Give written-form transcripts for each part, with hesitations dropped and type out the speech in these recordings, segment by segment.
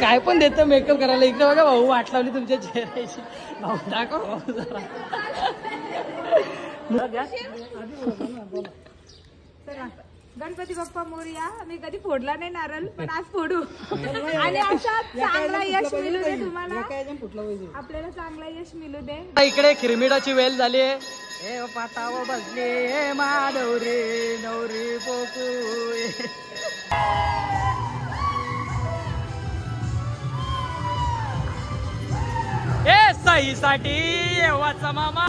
काय पण देतं मेकअप करायला. इकडे बघा भाऊ वाट लावली तुमच्या चेहऱ्याची. भाऊ दाखव भाऊ जरा. गणपती बाप्पा मोरया. मी कधी फोडला नाही नारळ पण आज फोडू आणि असा चांगला यश मिळू दे तुम्हाला. आपल्याला चांगला यश मिळू दे. इकडे खिरमिडाची वेल झाली आहे. हे पाटाव बसले हे माधवरे नवरी पोकू. हे सहीसाठी वाचा मामा.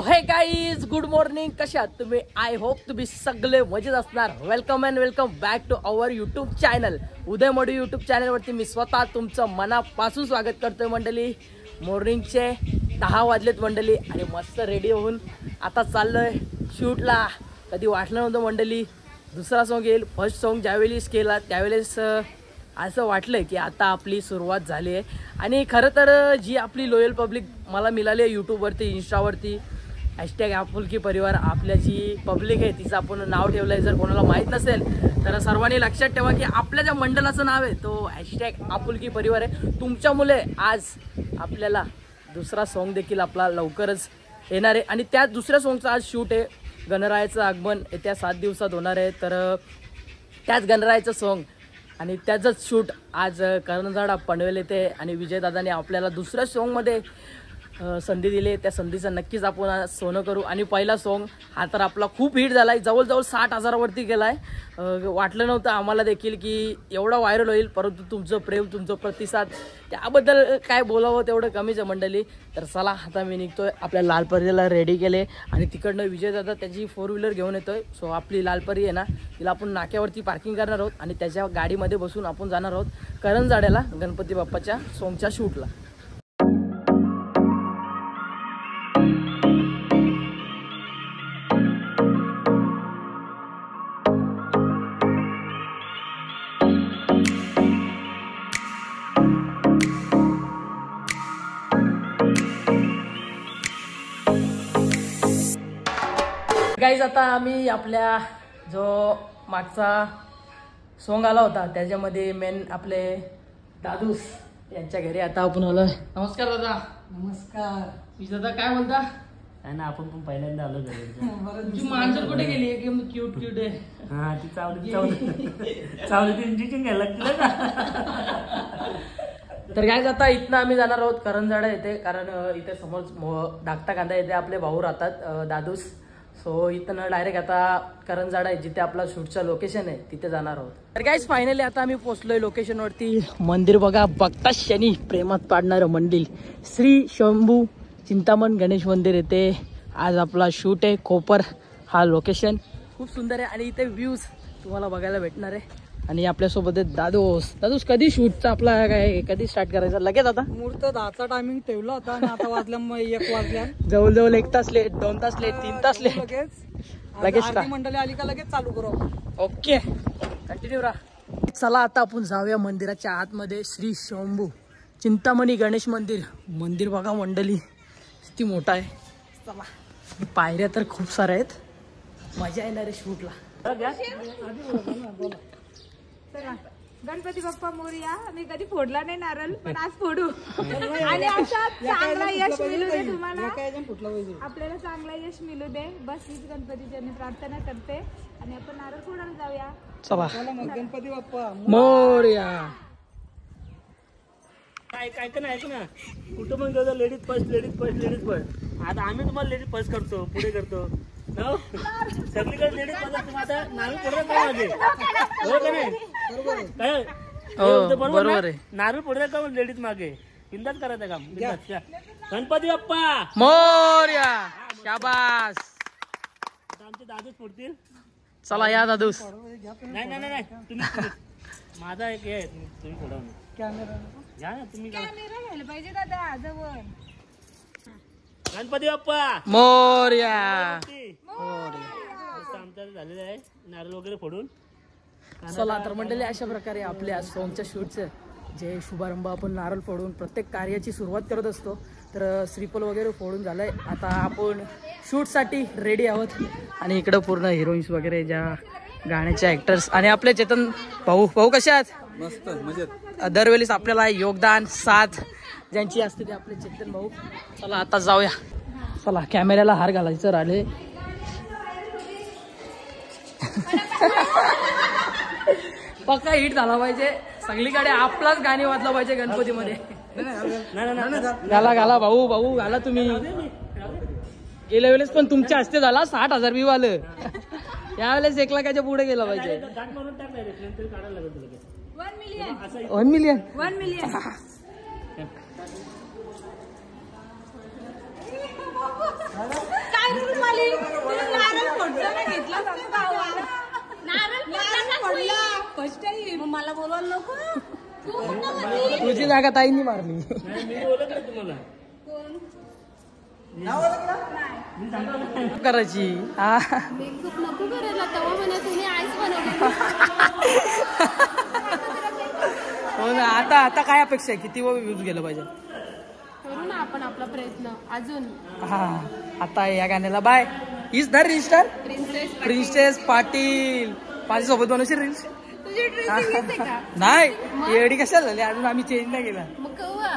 हे गाईज गुड मॉर्निंग. कसे आहात तुम्ही? आय होप तुम्ही सगळे मजेत असणार. Welcome and welcome back to our YouTube channel Uday Modu. YouTube चॅनलवरती मी स्वतः तुमचं मनापासून स्वागत करतोय मंडळी. मॉर्निंगचे 10 वाजलेत मंडळी आणि मस्त रेडी होऊन आता चाललोय शूटला. कधी वाटलं नव्हतं मंडळी दुसरा सॉन्ग येईल. फर्स्ट सॉन्ग ज्यावेळेस केला त्यावेळेस असं वाटलं की आता आपली सुरुवात झाली आहे. आणि खरं तर जी आपली लॉयल पब्लिक मला मिळाली आहे यूट्यूबवरती इंस्टावरती हॅशटॅग आपुलकी परिवार, आपल्या जी पब्लिक आहे तिचं आपण नाव ठेवलं आहे. जर कोणाला माहीत नसेल तर सर्वांनी लक्षात ठेवा की आपल्या ज्या मंडळाचं नाव आहे तो हॅशटॅग आपुलकी परिवार आहे. तुमच्यामुळे आज आपल्याला दुसरा सॉन्ग देखील आपला लवकरच येणार आहे. आणि त्या दुसऱ्या सॉन्गचं आज शूट आहे. गणरायाचं आगमन येत्या 7 दिवसात होणार आहे. तर त्याच गणरायाचं सॉन्ग आणि त्याचंच शूट आज करंजाडा पनवेल येते. आणि विजयदादाने आपल्याला दुसऱ्या सॉन्गमध्ये संधी दिली. त्या संधीचं नक्कीच आपण सोनं करू. आणि पहिला सॉन्ग हा तर आपला खूप हिट झाला आहे. जवळजवळ 60,000वरती गेला आहे. वाटलं नव्हतं आम्हाला देखील की एवढा व्हायरल होईल. परंतु तुमचं प्रेम तुमचं प्रतिसाद त्याबद्दल काय बोलावं तेवढं कमीच आहे मंडळी. तर चला आता मी निघतोय. आपल्या लालपरीला रेडी केले आणि तिकडनं विजयदादा त्याची 4 व्हीलर घेऊन येतोय. सो आपली लालपरी आहे ना तिला आपण नाक्यावरती पार्किंग करणार आहोत आणि त्याच्या गाडीमध्ये बसून आपण जाणार आहोत करंजाड्याला गणपती बाप्पाच्या सॉन्गच्या शूटला. गाईज आता आम्ही आपल्या जो मागचा सॉन्ग आला होता त्याच्यामध्ये मेन आपले दादूस यांच्या घरी आता आपण आलोय. नमस्कार दादा. नमस्कार. दादा काय बोलता? आहे ना आपण पण पहिल्यांदा आलो घरी. तुझी मांजर कुठे गेली? एकदम क्यूट क्यूट आहे. हा ती चावली इंजेक्शन घ्यायला लागतील ना. तर काय आता इथनं आम्ही जाणार आहोत करंजाडा येते. कारण इथे समोर धाकटा कांदा येते आपले भाऊ राहतात दादूस. सो इथं डायरेक्ट आता करंजाडा आहे जिथे आपला शूटचं लोकेशन आहे तिथे जाणार आहोत. तर गाईज फायनली आता आम्ही पोहोचलोय लोकेशनवरती. मंदिर बघा बघता शनी प्रेमात पाडणारं मंदिर श्री शंभू चिंतामण गणेश मंदिर येते. आज आपला शूट आहे. कोपर हा लोकेशन खूप सुंदर आहे आणि इथे व्ह्यूज तुम्हाला बघायला भेटणार आहे. आणि आपल्यासोबत दादूस कधी शूटचा आपला काय कधी स्टार्ट करायचा? लगेच आता मुहूर्त 10चा टायमिंग ठेवला होता आणि आता वाजल्या 1 वाजल्या. जवळजवळ 1 तास लेट, 2 तास लेट, 3 तास लेट. लगेच आरती मंडळी आली का लगेच चालू करू. ओके कंटिन्यू राहा. चला आता आपण जाऊया मंदिराच्या आतमध्ये. श्री शंभू चिंतामणी गणेश मंदिर बघा मंडळी किती मोठा आहे. चला पायऱ्या तर खूप साऱ्या आहेत. मजा येणार आहे शूटला. गणपती बाप्पा मोरया. मी कधी फोडला नाही नारळ पण आज फोडू आणि असा चांगला यश मिळू दे तुम्हाला. आपल्याला चांगला यश मिळू दे. बस हीच गणपतीची प्रार्थना करते आणि आपण नारळ फोडायला जाऊया. चला गणपती बाप्पा मोरया. ऐक ना कुठं पण करतो लेडीज फर्स्ट. आता आम्ही तुम्हाला लेडीज फर्स्ट करतो पुढे करतो सगळीकडे लेडीज फर्स्ट. आता नारळ फोडलं का माझे हो का नाही? बरोबर आहे. नारळ फोडलं का लेडीज मागे बिंदास करायचं काम. गणपती बाप्पा मोरया. शाबास. आमचे दादूच फोडतील. चला या दादूस. नाही तुम्ही माझा एक हे तुम्ही फोडा कॅमेरा घ्या ना तुम्ही. कॅमेरा घ्यायला पाहिजे दादा जवळ. गणपती बाप्पा मोरया. आमचं झालेलं आहे नारळ वगैरे फोडून. चला तर मंडळी अशा प्रकारे आपल्या सॉन्गच्या शूटचं जे शुभारंभ आपण नारळ फोडून प्रत्येक कार्याची सुरुवात करत असतो. तर श्रीफल वगैरे फोडून झालंय. आता आपण शूटसाठी रेडी आहोत आणि इकडं पूर्ण हिरोईन्स वगैरे ज्या गाण्याचे ऍक्टर्स आणि आपले चेतन भाऊ. भाऊ कसे आहात? मस्त मजेत. दरवेळेस आपल्याला योगदान साथ ज्यांची असते ते आपले चेतन भाऊ. चला आता जाऊया. चला कॅमेऱ्याला हार घालायचं राहिले. पक्का हिट झाला पाहिजे सगळीकडे, आपलाच गाणी वाजला पाहिजे गणपतीमध्ये. घाला घाला भाऊ, भाऊ घाला तुम्ही. गेल्या वेळेस पण तुमच्या हस्ते झाला 60,000 व्ह्यू आलं. यावेळेस 1 लाखाच्या पुढे गेला पाहिजे. 1 मिलियन. मला बोलवायला नको. तुझी जागा ताईंनी मारली. करायची हा मेकअप नको करायला तेव्हा म्हणा तुम्ही आईस बनवली. हो ना. आता काय अपेक्षा आहे? किती व्ह्यूज गेलं पाहिजे? करू ना आपण आपला प्रयत्न अजून. हा आता या गाण्याला बाय. Is the register princess Patil माझ्यासोबत बनवशील रील्स? तुझी ड्रेसिंग का? नाही एवढी कशाला झाली अजून, आम्ही चेंज नाही केला. मग कवा?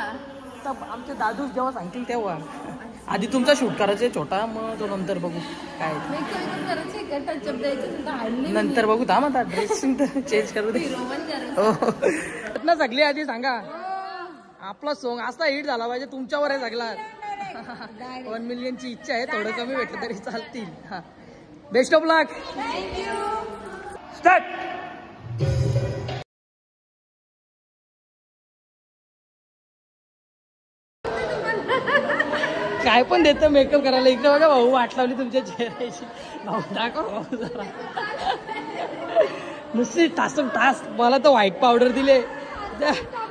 आमचे दादू जेव्हा सांगतील तेव्हा. आधी तुमचा शूट करायचा छोटा, मग तो नंतर बघू काय मेकअप करायचे का? टचअप द्यायचं नंतर बघू. थांब आता ड्रेसिंग तर चेंज करू दे. हो सगळी आधी सांगा आपला सॉन्ग असा हिट झाला पाहिजे. तुमच्यावर आहे सगळा. 1 मिलियनची इच्छा आहे. थोडं कमी भेटलं तरी चालतील. हा बेस्ट ऑफ लक. स्टार्ट. काय पण देतं मेकअप करायला. इकडे बघा भाऊ वाट लावली तुमच्या चेहऱ्याची. भाऊ दाखव भाऊ जरा. नुसती तासून तास. मला तर व्हाईट पावडर दिले.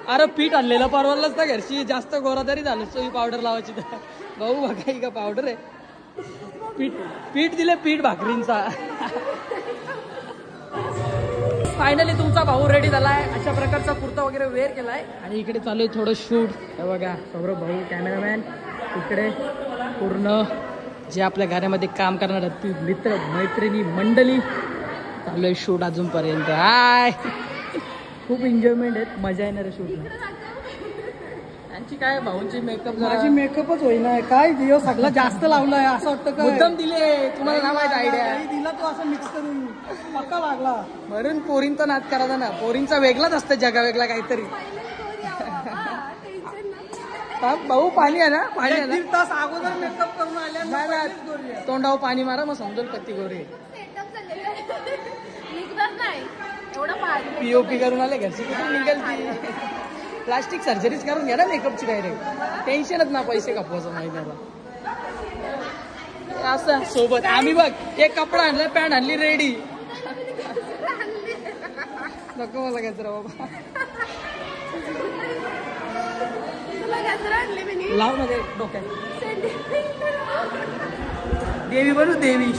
अरे पीठ आणलेला परवडलंच ना घरची. जास्त गोरा तरी झालं सोयी पावडर लावायची तर. भाऊ बघा ही का पावडर आहे. पीठ दिले पीठ भाकरींचा. फायनली तुमचा भाऊ रेडी झालाय. अशा प्रकारचा कुर्ता वगैरे वेअर केलाय आणि इकडे चालू आहे थोडं शूट. हे बघा सौरभ भाऊ कॅमेरामॅन. इकडे पूर्ण जे आपल्या घरामध्ये काम करणार आहेत मित्र मैत्रिणी मंडळी. चालू आहे शूट अजूनपर्यंत. हाय खूप एन्जॉयमेंट आहेत. मजा येणार आहे शूटला. त्यांची काय भाऊंची मेकअप माझी मेकअपच होईना. काय दिवस सगळं जास्त लावलाय असं वाटतं. काय मुद्दाम दिले तुम्हाला ना माहिती आयडिया दिला तो असं मिक्स करून पक्का लागला. म्हणून पोरींचा नाद करायचा ना. पोरींचा वेगळाच असतं जगा वेगळा काहीतरी. भाऊ पाणी आहे ना. पाणी आहे ना. 1.5 तास अगोदर मेकअप करून आल्या. तोंडावर पाणी मारा मग समजून कत्ती गोरी. पीओपी करून आले घरची कुठे निघाल ती. प्लास्टिक सर्जरीच करून घ्या ना मेकअपची डायरेक्ट. टेन्शनच ना पैसे कापवायचं महिन्याला. असं सोबत आम्ही बघ एक कपडा आणला पॅन्ट आणली रेडी. नको मला घ्यायचं बाबा. लाव ना डोक्यात. देवी बनू देवी.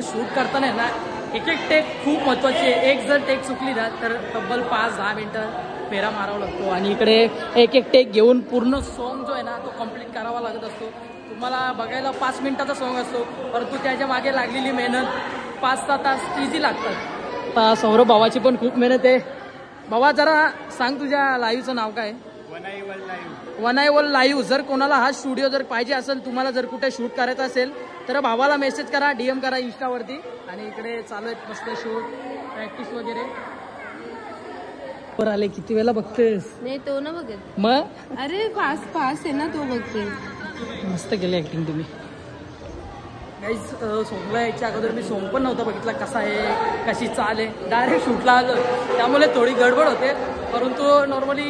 शूट करताना आहे ना एक टेक खूप महत्वाची आहे. एक जर टेक चुकली ना तर तब्बल 5-10 मिनिटं फेरा मारावा लागतो. आणि इकडे एक टेक घेऊन पूर्ण सॉन्ग जो आहे ना तो कम्प्लीट करावा लागत असतो. तुम्हाला बघायला 5 मिनिटाचा सॉन्ग असतो परंतु त्याच्या मागे लागलेली मेहनत 5-6 तास इझी लागतात. आता सौरभ भावाची पण खूप मेहनत आहे. भावा जरा सांग तुझ्या लाईव्हचं नाव काय? One I one live. जर कोणाला हा स्टुडिओ जर पाहिजे असेल, तुम्हाला जर कुठे शूट करायचं असेल तर भावाला मेसेज करा, DM करा इंस्टावरती. आणि इकडे चालू आहेत मस्त शूट प्रॅक्टिस वगैरे. आले किती वेळा बघतेस? नाही तो ना बघत मग. अरे पास आहे ना तो बघते. मस्त केली ऍक्टिंग तुम्ही. गाईज सोंगला यायच्या अगोदर मी सोंग पण नव्हता बघितला कसा आहे कशी चाल आहे. डायरेक्ट शूटला आलो त्यामुळे थोडी गडबड होते. परंतु नॉर्मली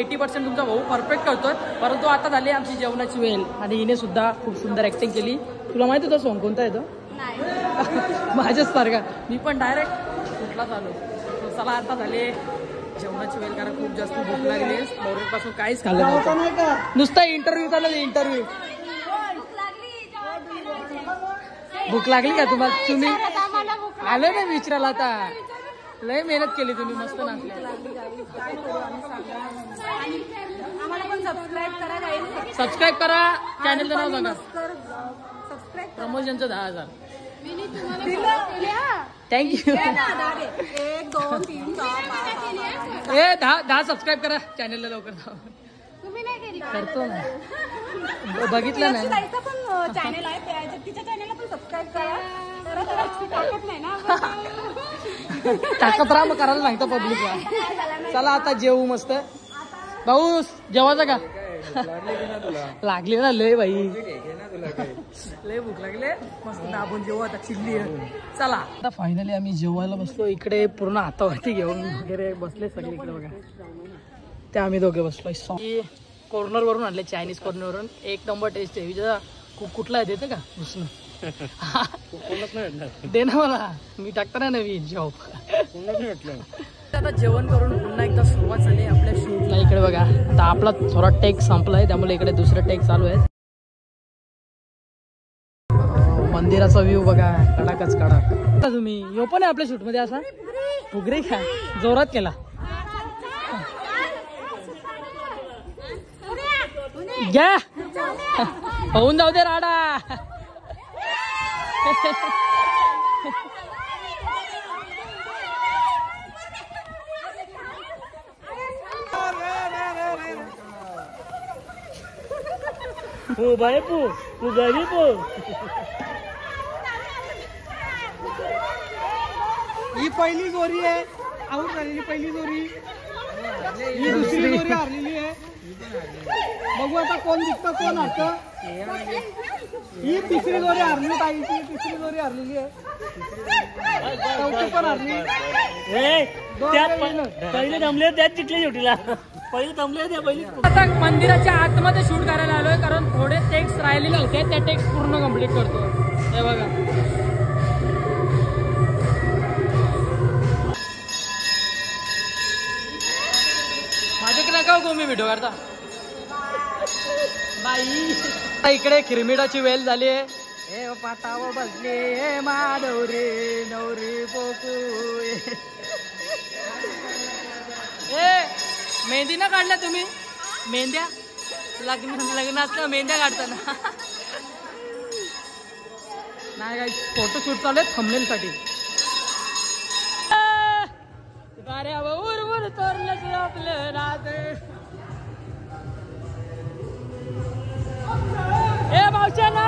80% तुमचा भाऊ परफेक्ट करतोय. परंतु आता झाली आमची जेवणाची वेळ आणि हिने सुद्धा खूप सुंदर ॲक्टिंग केली. तुला माहिती होतं सोंग कोणता येतो? माझ्याच सारखा मी पण डायरेक्ट शूटलाच आलो. चला आता झाले जेवणाची वेळ कारण खूप जास्त भूक लागली. पासून काहीच खाल्लं नव्हतं. नुसता इंटरव्ह्यू चालू इंटरव्ह्यू. भूक लागली का तुम्हाला? तुम्ही आलो ना विचारायला. आता लय मेहनत केली तुम्ही मस्त नाचले. सबस्क्राईब करा चॅनलचं नाव सांगा. प्रमोशनचं 10,000 थँक्यू. 1 2 3 4 ए 10 सबस्क्राईब करा चॅनलला लवकर. करतो ना बघितलं नाही. पण चॅनल आहे तिच्या चॅनलला पण सबस्क्राईब करा. टाकत नाही ना टाकत राहा मग करायला सांगतो पब्लिकला. चला आता जेवू मस्त. भाऊ जेवायचं का? लागली ना लय बाई लय भूक लागले. मस्त दाबून जेवू आता चिल्ली. चला आता फायनली आम्ही जेवायला बसलो. इकडे पूर्ण हातावरती घेऊन वगैरे बसले सगळे इकडे बघा. ते आम्ही दोघे बसलो. कॉर्नर वरून आणले चायनीज कॉर्नर वरून. एक नंबर टेस्ट आहे. विजय कुठला आहे देते का घुसणं? दे ना मला मी टाकतो ना नवीन जॉब. आता जेवण करून पुन्हा एकदा सुरुवात झाली आपल्या शूटला. इकडे बघा आता आपला थोडा टेक संपलाय त्यामुळे इकडे दुसरं टेक चालू आहे. मंदिराचा व्ह्यू बघा कडाकच कडक. तुम्ही यो पण आहे आपल्या शूट मध्ये असा फुगरे का जोरात केला. घ्या होऊन जाऊ दे राडा. हो बाय पो तू घरी पो. ही पहिली जोरी आहे आऊट झालेली पहिली जोरी. ही दुसरी जोरी हरलेली आहे. बघू आता कोण जिंकतं कोण हरतं. ही तिसरी जोरी हरली ताईची. तिसरी जोरी हरलेली आहे. चौथी पण हरली. पहिले जमले त्याच जिंकले शेवटीला. पहिले जमले त्या पहिली. आता मंदिराच्या आतमध्ये शूट करायला आलोय कारण थोडे टेक्स्ट राहिलेले होते. त्या टेक्स्ट पूर्ण कम्प्लीट करतो. हे बघा माझ्याकडे नका गो मी व्हिडिओ करता बाई. इकडे खिरमिडाची वेल झाली आहे. हे पाटावर बसले हे माधवरे नवरी पोकू. ए मेहंदी ना काढल्या तुम्ही? मेहंद्या लग्नात मेहंद्या काढताना नाही काय फोटो शूट चालू आहे थंबनेल साठी. तोरलं आपलं रात. ए मावच्या ना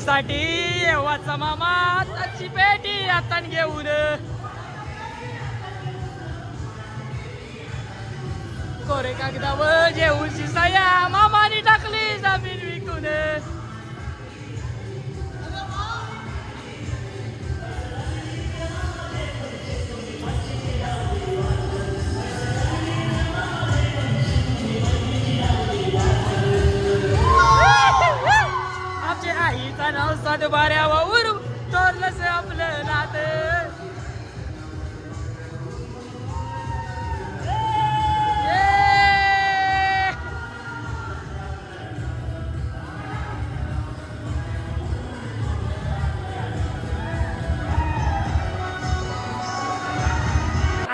साठी वाचा मामा आताची पेटी आता घेऊन. कोरे कागदावर जेवून शिसाया मामानी टाकली जमीन विकून. आईचा नाव सातबाऱ्यावर तोरलंच आपलं नात.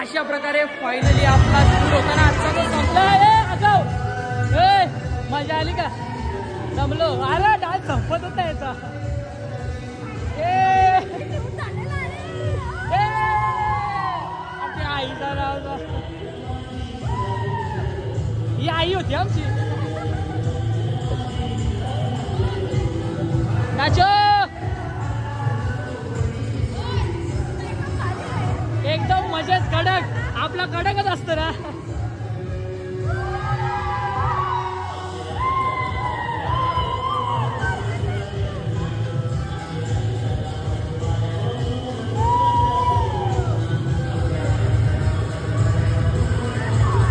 अशा प्रकारे फायनली आपला शूट होताना आजचा तो संपला. मजा आली का? जमलो. अरे डान्स संपत होता याचा. आईचा नाव ही आई होती आमची. एकदम मजेत कडक. आपला कडकच असतं ना.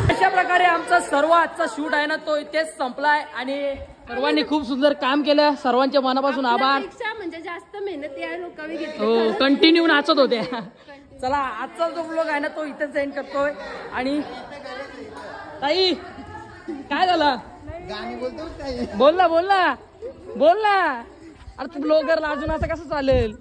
अशा प्रकारे आमचा सर्व आजचा शूट आहे ना तो इथेच संपलाय आणि सर्वांनी खूप सुंदर काम केलं. सर्वांच्या मनापासून आभार. म्हणजे जास्त मेहनत या लोकांनी घेतली. हो कंटिन्यू नाचत होते. चला आजचा जो ब्लॉग आहे ना तो इथेच एंड करतोय. आणि ताई काय झालं बोल ना बोल ना बोल ना. अरे तू ब्लॉगर अजून असं कसं चालेल.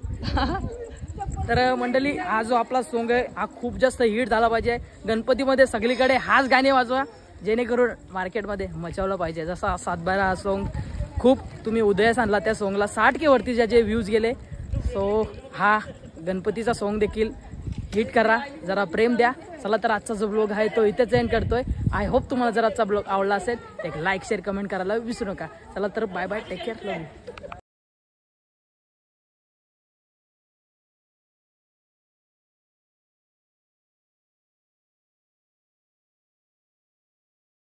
तर मंडळी हा जो आपला सॉन्ग आहे हा खूप जास्त हिट झाला पाहिजे. गणपतीमध्ये सगळीकडे हाच गाणे वाजवा जेणेकरून मार्केटमध्ये मचावलं पाहिजे. जसा 7/12 हा सॉन्ग खूप तुम्ही उदयास आणला. त्या सॉन्गला 60K वरती ज्याचे व्ह्यूज गेले. सो हा गणपतीचा सॉन्ग देखील हिट करा. जरा प्रेम द्या. चला तर आजचा जो ब्लॉग आहे तो इथेच एंड करतोय. आय होप तुम्हाला जर आजचा ब्लॉग आवडला असेल एक लाईक शेअर कमेंट करायला विसरू नका. चला तर bye bye take care love you.